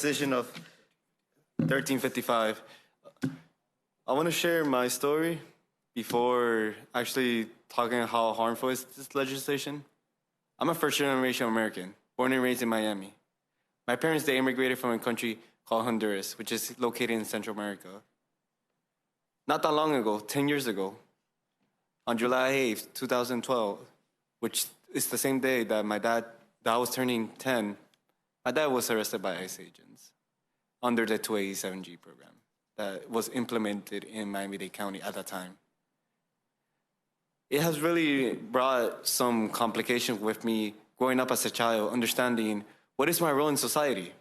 Decision of 1355. I want to share my story before actually talking how harmful is this legislation. I'm a first-generation American, born and raised in Miami. My parents, they immigrated from a country called Honduras, which is located in Central America. Not that long ago, 10 years ago, on July 8th, 2012, which is the same day that I was turning 10, my dad was arrested by ICE agents under the 287G program that was implemented in Miami-Dade County at that time. It has really brought some complications with me growing up as a child, understanding what is my role in society.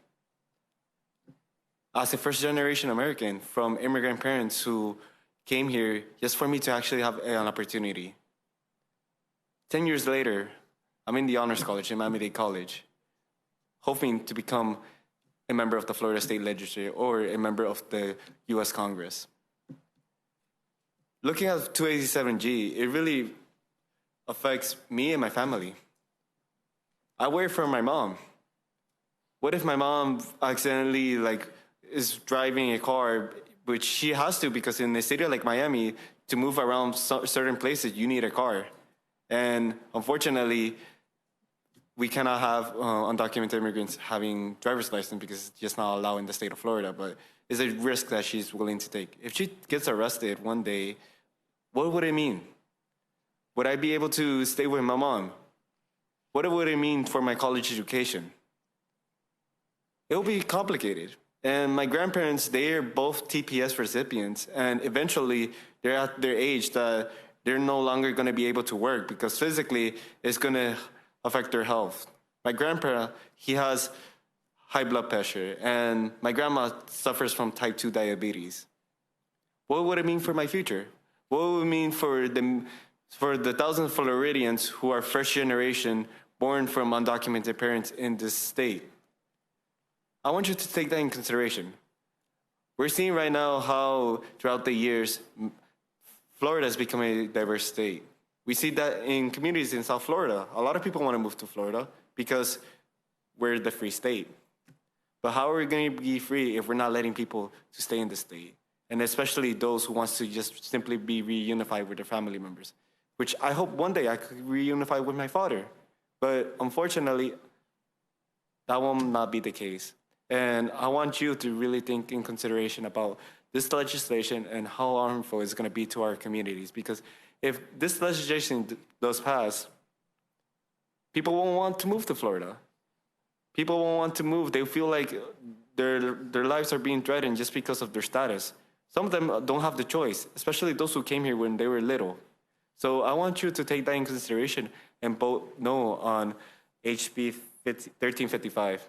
As a first-generation American from immigrant parents who came here just for me to actually have an opportunity. 10 years later, I'm in the Honors College in Miami-Dade College, hoping to become a member of the Florida State Legislature or a member of the U.S. Congress. Looking at 287G, it really affects me and my family. I worry for my mom. What if my mom accidentally is driving a car, which she has to because in a city like Miami, to move around certain places, you need a car. And unfortunately, we cannot have undocumented immigrants having driver's license because it's just not allowed in the state of Florida, but it's a risk that she's willing to take. If she gets arrested one day, what would it mean? Would I be able to stay with my mom? What would it mean for my college education? It will be complicated. And my grandparents, they are both TPS recipients, and eventually they're at their age that they're no longer going to be able to work because physically it's going to affect their health. My grandpa, he has high blood pressure, and my grandma suffers from type 2 diabetes. What would it mean for my future? What would it mean for the thousands of Floridians who are first generation born from undocumented parents in this state? I want you to take that in consideration. We're seeing right now how throughout the years, Florida has become a diverse state. We see that in communities in South Florida. A lot of people want to move to Florida because we're the free state. But how are we going to be free if we're not letting people to stay in the state? And especially those who wants to just simply be reunified with their family members, which I hope one day I could reunify with my father. But unfortunately, that will not be the case. And I want you to really think in consideration about this legislation and how harmful it's going to be to our communities. Because if this legislation does pass, people won't want to move to Florida. People won't want to move. They feel like their lives are being threatened just because of their status. Some of them don't have the choice, especially those who came here when they were little. So I want you to take that in consideration and vote no on HB 1355.